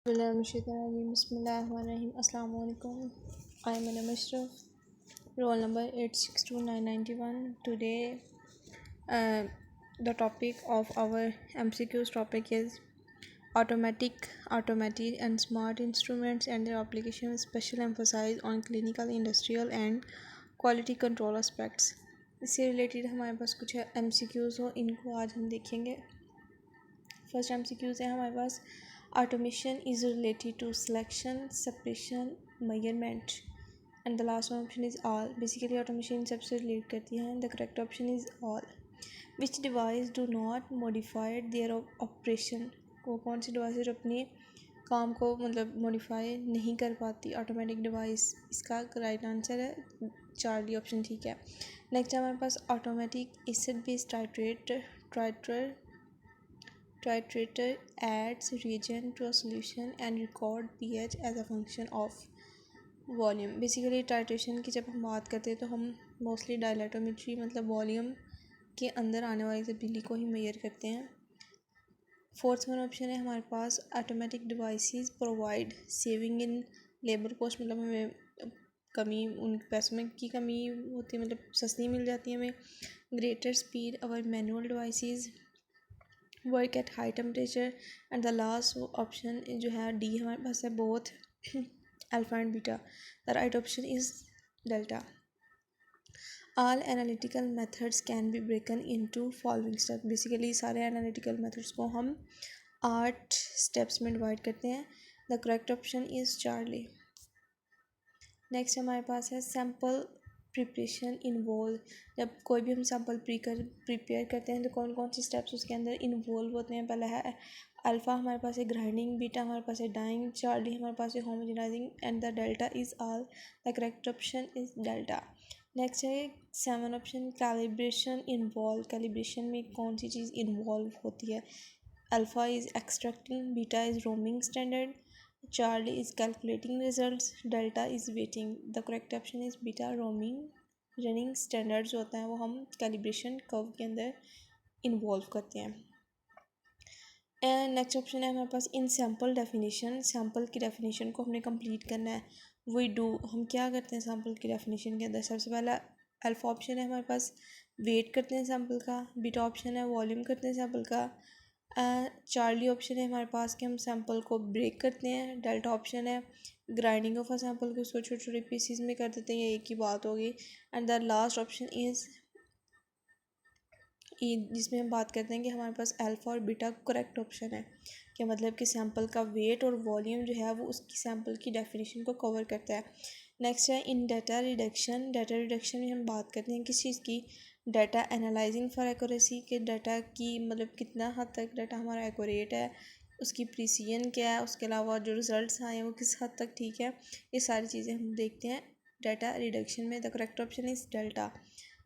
Bismillahirrahmanirrahim. Assalamu alaikum. I am Anam Ashraf. Roll number 862991. Today, uh, the topic of our MCQs topic is automatic, and smart instruments and their application with special emphasis on clinical, industrial, and quality control aspects. इससे related हमारे पास कुछ MCQs हो, इनको आज हम देखेंगे. First MCQs है हमारे पास. Automation is related to selection, separation, measurement, and the last one option is all. Basically, automation सबसे relate करती है. The correct option is all. Which device do not modify their operation? वो कौन सी device है जो अपने काम को मतलब मॉडिफाई नहीं कर पाती? ऑटोमेटिक डिवाइस इसका राइट आंसर है. चार्ली ऑप्शन ठीक है. नेक्स्ट हमारे पास automatic acid base titrator adds reagent to a solution and record pH as a function of volume. Basically titration की जब हम बात करते हैं तो हम मोस्टली डायलेटोमेट्री मतलब वॉल्यूम के अंदर आने वाली तब्दीली को ही मेजर करते हैं. फोर्थ वन ऑप्शन है हमारे पास automatic devices provide saving in labour cost. मतलब हमें कमी उन पैसों में की कमी होती है, मतलब सस्ती मिल जाती है हमें. Greater speed our manual devices work at high temperature. And the last option जो है डी हमारे पास है both alpha and beta. The right option is delta. All analytical methods can be ब्रेकन into following step. Basically सारे analytical methods को हम 8 steps में divide करते हैं. The correct option is Charlie. Next हमारे पास है सैम्पल प्रिपरेशन इन्वॉल्व. जब कोई भी हम सैम्पल प्रिपेयर करते हैं तो कौन कौन से स्टेप्स उसके अंदर इन्वॉल्व होते हैं. पहला है अल्फ़ा हमारे पास है ग्राइंडिंग, बीटा हमारे पास है डाइंग, चार्ली हमारे पास है homogenising and the delta is all. The correct option is delta. Next है 7 ऑप्शन कैलिब्रेशन इन्वॉल्व. कैलिब्रेशन में कौन सी चीज़ इन्वॉल्व होती है? Alpha is extracting, beta is roaming standard, Charlie is calculating results, Delta is waiting. The correct option is beta. Roaming running standards जो होता है वो हम calibration curve के अंदर इन्वॉल्व करते हैं. एंड नेक्स्ट ऑप्शन है हमारे पास इन सैम्पल डेफिनेशन. सैम्पल की डेफिनेशन को हमने कंप्लीट करना है. वी डू हम क्या करते हैं सैम्पल की डेफिनेशन के अंदर? सबसे पहला अल्फा ऑप्शन है हमारे पास वेट करते हैं सैम्पल का, बीटा ऑप्शन है वॉल्यूम करते हैं सैम्पल का, चार्ली ऑप्शन है हमारे पास कि हम सैम्पल को ब्रेक करते हैं, डेल्टा ऑप्शन है ग्राइंडिंग ऑफ अ सैम्पल को उसको छोटे छोटे पीसीज में कर देते हैं. ये एक ही बात होगी. And the last option is जिसमें हम बात करते हैं कि हमारे पास अल्फ़ा और बीटा करेक्ट ऑप्शन है. कि मतलब कि सैम्पल का वेट और वॉल्यूम जो है वो उसकी सैम्पल की डेफिनेशन को कवर करता है. नेक्स्ट है इन डाटा रिडक्शन. डाटा रिडक्शन में हम बात करते हैं किस चीज़ की? Data analysing for accuracy. के डाटा की मतलब कितना हद तक डाटा हमारा एक्यूरेट है, उसकी प्रिसीजन क्या है, उसके अलावा जो रिजल्ट्स आए हैं वो किस हद तक ठीक है. ये सारी चीज़ें हम देखते हैं डाटा रिडक्शन में. The correct option is delta.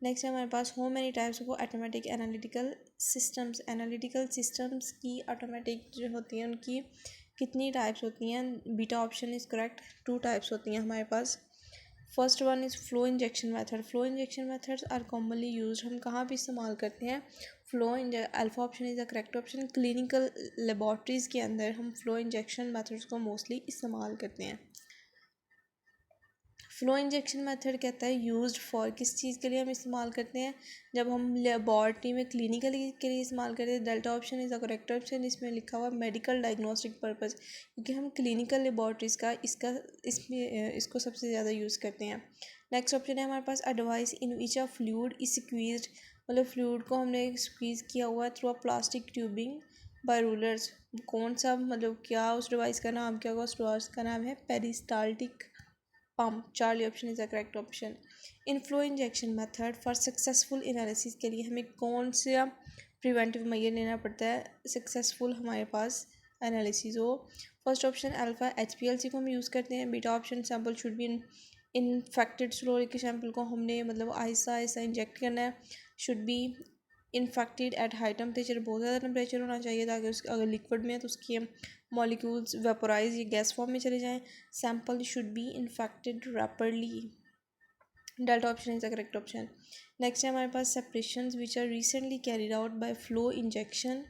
Next है हमारे पास how many types of automatic analytical systems. Analytical systems की ऑटोमेटिक जो होती हैं उनकी कितनी टाइप्स होती हैं? Beta option is correct. 2 types होती हैं हमारे पास. First one is flow injection method. Flow injection methods are commonly use. हम कहाँ पे इस्तेमाल करते हैं flow alpha option is the correct option. Clinical laboratories के अंदर हम फ्लो इंजेक्शन मेथड्स को मोस्टली इस्तेमाल करते हैं. फ्लो इंजेक्शन मेथड कहता है यूज्ड फॉर. किस चीज़ के लिए हम इस्तेमाल करते हैं? जब हम लेबॉर्ट्री में क्लिनिकल के लिए इस्तेमाल करते हैं. Delta option is the correct option. इसमें लिखा हुआ मेडिकल डायग्नोस्टिक पर्पस, क्योंकि हम क्लिनिकल लेबॉर्ट्रीज़ का इसको सबसे ज़्यादा यूज़ करते हैं. नेक्स्ट ऑप्शन है हमारे पास a device in which a fluid is squeezed. मतलब फ्लूइड को हमने स्क्वीज़ किया हुआ through a plastic tubing by rulers. कौन सा मतलब क्या उस डिवाइस का नाम क्या होगा? उस डिवाइस का नाम है peristaltic pump. Charlie option is the correct option. In flow injection method for successful analysis के लिए हमें कौन सा प्रिवेंटिव मेजर लेना पड़ता है सक्सेसफुल हमारे पास एनालिसिस हो? फर्स्ट ऑप्शन अल्फ़ा HPLC को हम यूज़ करते हैं. Beta option sample should be infected slow. के सैम्पल को हमने मतलब आहिस्ता आहिस्ता इंजेक्ट करना है. Should be infected at high temperature. बहुत ज़्यादा टेम्परेचर होना चाहिए ताकि उसके अगर लिक्विड में है तो उसकी मॉलिक्यूल्स वेपोराइज या गैस फॉर्म में चले जाएं. Sample should be infected rapidly. Delta option is the correct option. Next है हमारे पास separations which are recently carried out by flow injection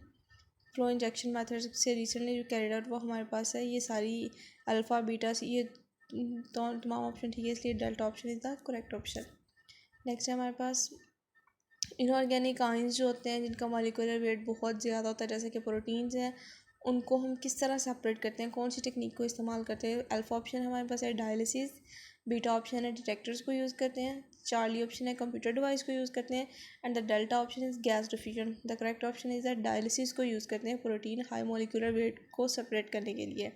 flow injection method से रिसेंटली जो कैरिड आउट वो हमारे पास है। ये सारी अल्फ़ा बीटा ये तो तमाम ऑप्शन ठीक है, इसलिए delta option is the correct option. Next है हमारे पास इनऑर्गेनिक आयंस जो होते हैं जिनका मॉलिक्यूलर वेट बहुत ज़्यादा होता है, जैसे कि प्रोटीन्स हैं, उनको हम किस तरह सेपरेट करते हैं, कौन सी टेक्निक को इस्तेमाल करते हैं। अल्फ़ा ऑप्शन हमारे पास है डायलिसिस, बीटा ऑप्शन है डिटेक्टर्स को यूज़ करते हैं, चार्ली ऑप्शन है कंप्यूटर डिवाइस को यूज़ करते हैं, and the delta option is gas diffusion. The correct option is the dialysis को यूज़ करते हैं प्रोटीन हाई मॉलिक्यूलर वेट को सेपरेट करने के लिए।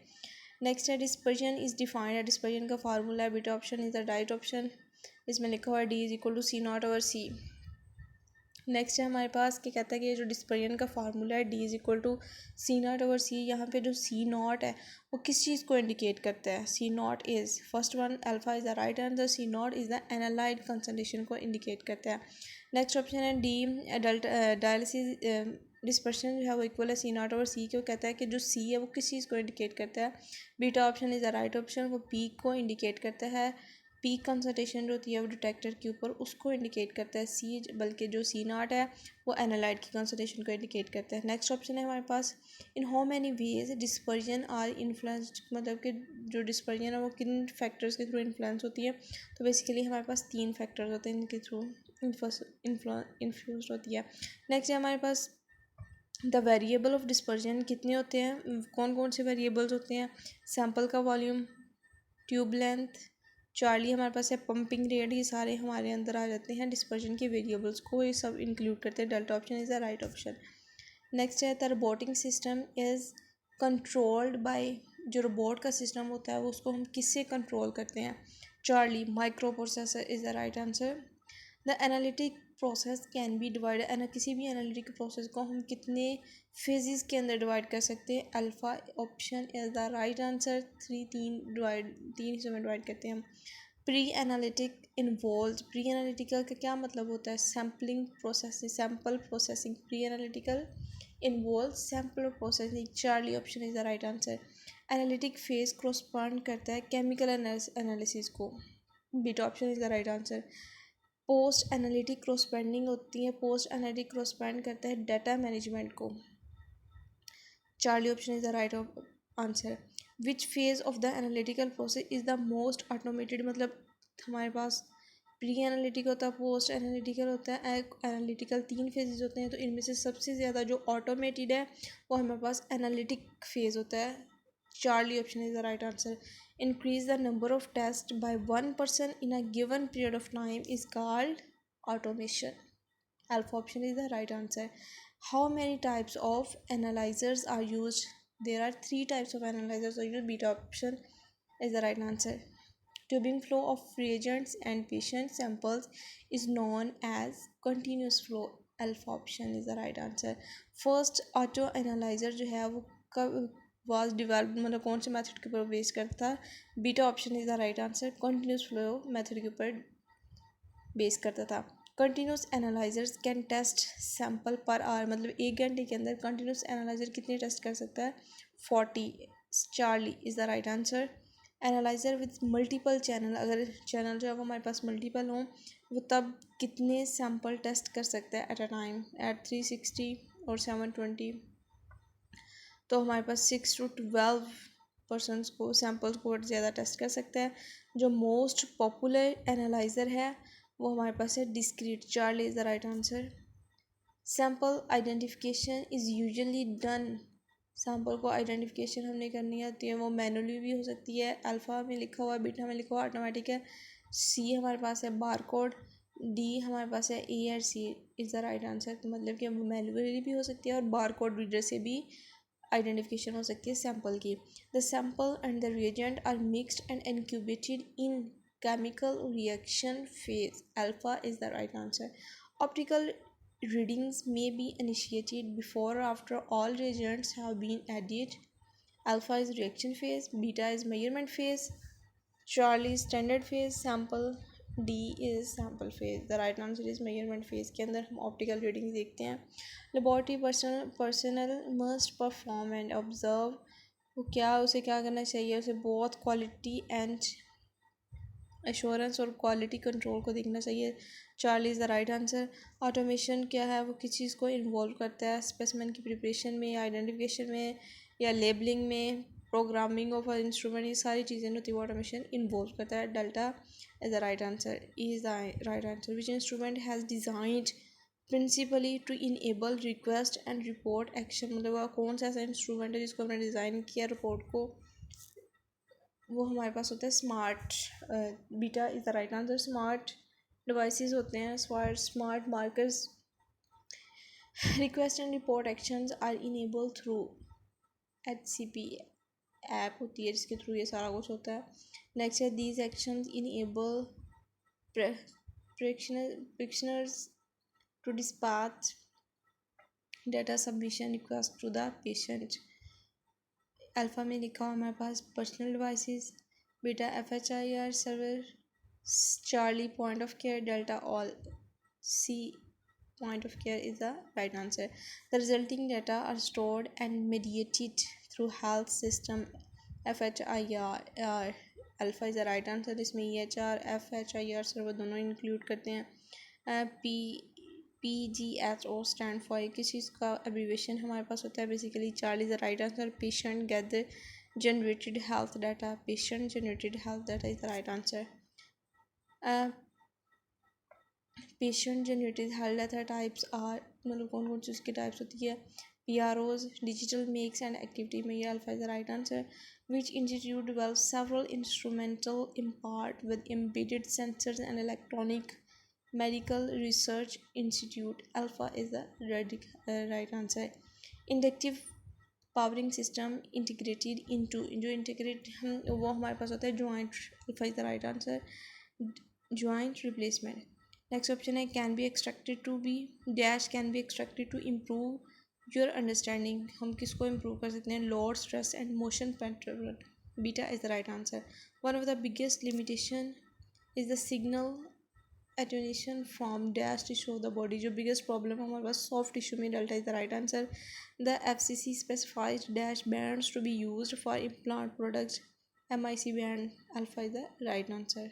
नेक्स्ट है डिस्पर्जन इज़ डिफाइंड है, डिस्पर्जन का फार्मूला है, beta option is the right option, इसमें लिखा हुआ है D is equal to C naught over C. Next है हमारे पास क्या कहता है कि जो डिस्पर्जन का फार्मूला है D is equal to C naught over C, यहाँ पे जो सी नॉट है वो किस चीज़ को इंडिकेट करता है। C naught is first one alpha is the right answer, C naught is the analyte concentration को इंडिकेट करता है। नेक्स्ट ऑप्शन है डी डायलिसिस डिस्पर्शन जो है वो इक्वल है सी नॉट ओवर सी को, कहता है कि जो सी है वो किस चीज़ को इंडिकेट करता है। Beta option is the right option, वो पीक को इंडिकेट करता है, पीक कंसंट्रेशन जो होती है वो डिटेक्टर के ऊपर उसको इंडिकेट करता है सी, बल्कि जो सी नॉट है वो एनालाइट की कंसंट्रेशन को इंडिकेट करता है। नेक्स्ट ऑप्शन है हमारे पास in how many ways dispersion are influenced, मतलब कि जो डिस्पर्जन है वो किन फैक्टर्स के थ्रू इन्फ्लुएंस होती है। तो बेसिकली हमारे पास 3 फैक्टर्स होते हैं इनके थ्रू इन्फ्लुएंस होती है। नेक्स्ट है हमारे पास द वेरिएबल ऑफ डिस्पर्जन कितने होते हैं, कौन कौन से वेरिएबल्स होते हैं। सैम्पल का वॉल्यूम, ट्यूब लेंथ, चार्ली हमारे पास है पंपिंग रेट, ये सारे हमारे अंदर आ जाते हैं डिस्पर्जन के वेरिएबल्स को, ये सब इंक्लूड करते हैं। Delta option is the right option. Next है the robotic system is controlled by, जो रोबोट का सिस्टम होता है वो उसको हम किससे कंट्रोल करते हैं। Charlie micro processor is the right answer. The analytic process can be divide, किसी भी एनालिटिक प्रोसेस को हम कितने फेजेस के अंदर डिवाइड कर सकते हैं। Alpha option is the right answer, तीन हिस्सों में डिवाइड करते हैं हम। Pre analytic involve, pre analytical का क्या मतलब होता है, sampling processing, sample processing, pre analytical involve sample processing, Charlie option is the right answer. Analytic phase correspond करता है केमिकल एनालिसिस को, beta option is the right answer. Post analytic corresponding होती है, पोस्ट एनालिटिक क्रॉसपेंड करता है data management को, Charlie option is the right answer. Which phase of the analytical process is the most automated, मतलब हमारे पास pre analytic होता है, post analytical होता है, एनालिटिकल 3 फेजेस होते हैं, तो इनमें से सबसे ज़्यादा जो ऑटोमेटेड है वो हमारे पास एनालिटिक फेज़ होता है, Charlie option is the right answer. Increase the number of tests by one person in a given period of time is called automation. Alpha option is the right answer. How many types of analyzers are used? There are 3 types of analyzers are used. Beta option is the right answer. Tubing flow of reagents and patient samples is known as continuous flow. Alpha option is the right answer. First auto analyzer जो है वो कब was develop, मतलब कौन से method के ऊपर base करता है। Beta option is the right answer, continuous flow method के ऊपर बेस करता था। Continuous analysers can test sample per hour, मतलब 1 घंटे के अंदर कंटिन्यूस एनालाइजर कितने टेस्ट कर सकता है, 40, Charlie is the right answer. Analyser with multiple channel, अगर चैनल जो है वो हमारे पास मल्टीपल हों वो तब कितने सैम्पल टेस्ट कर सकता है एट अ टाइम, एट 360 और 720, तो हमारे पास 6 to 12 पर्सनस को सैम्पल्स को ज़्यादा टेस्ट कर सकता है। जो मोस्ट पॉपुलर एनालाइज़र है वो हमारे पास है discrete, Charlie is the right answer. Sample identification is usually done, sample को आइडेंटिफिकेशन हमने करनी होती है, वो मैनुअली भी हो सकती है, अल्फ़ा में लिखा हुआ है, बीटा में लिखा हुआ ऑटोमेटिक है। सी हमारे पास है बार कोड, डी हमारे पास है ए और सी इज़ द राइट आंसर, तो मतलब कि मैनुअली भी हो सकती है और बार कोड रीडर से भी आइडेंटिफिकेशन हो सकती है सैम्पल की। The sample and the reagent are mixed and incubated in chemical reaction phase, alpha is the right answer. Optical readings may be initiated before or after all reagents have been added. Alpha is reaction phase, beta is measurement phase, Charlie is standard phase, sample D is sample phase. The right answer is measurement phase के अंदर हम optical readings देखते हैं। Laboratory personnel must perform and observe, वो क्या उसे क्या करना चाहिए, उसे बहुत क्वालिटी एंड एश्योरेंस और क्वालिटी कंट्रोल को देखना चाहिए। Charlie is the right answer. Automation क्या है, वो किस चीज़ को इन्वॉल्व करता है, स्पेसिमेन की प्रिपरेशन में या आइडेंटिफिकेशन में या लेबलिंग में, प्रोग्रामिंग ऑफ इंस्ट्रूमेंट, ये सारी चीज़ें होती है वो ऑटोमेशन इन्वॉल्व करता है। Delta is the right answer. E is the right answer. Which instrument has designed principally to enable request and report action, मतलब वह कौन सा ऐसा इंस्ट्रूमेंट है जिसको हमने डिज़ाइन किया रिपोर्ट को, वो हमारे पास होता है smart. Beta is the right answer. Smart devices होते हैं, smart markers, request and report actions are enable through HCP app होती है जिसके थ्रू ये सारा कुछ होता है। नेक्स्ट है these actions enable practitioners to dispatch data submission request to the patient। Alpha में लिखा हुआ हमारे पास personal devices, beta FHIR server, Charlie point of care, delta all. C point of care is the right answer। The resulting data are stored and mediated through health system FHIR। Alpha is the right answer. इसमें EHR FHIR server दोनों include करते हैं। PGHO stand for किस चीज़ का abbreviation हमारे पास होता है basically. Charlie is the right answer. Patient gather generated health data, patient generated health data is the right answer. Patient generated health data types are, मतलब कौन कौन सी उसकी टाइप्स होती है। PROs, digital makes and activity में, ये alpha is the right answer. Which institute develop several instrumental impart with embedded sensors and electronic medical research institute, alpha is the right answer. Inductive powering system integrated into, जो integrate हम वो हमारे पास होता है joint, alpha is the right answer. Joint replacement. Next option है can be extracted to be dash can be extracted to improve your understanding, हम किसको इम्प्रूव कर सकते हैं, load stress and motion pattern, beta is the right answer. One of the biggest limitation is the signal attenuation from dash tissue of the body, जो biggest problem हमारे पास soft tissue में, delta is the right answer. The FCC specified dash bands to be used for implant products, MIC band, alpha is the right answer.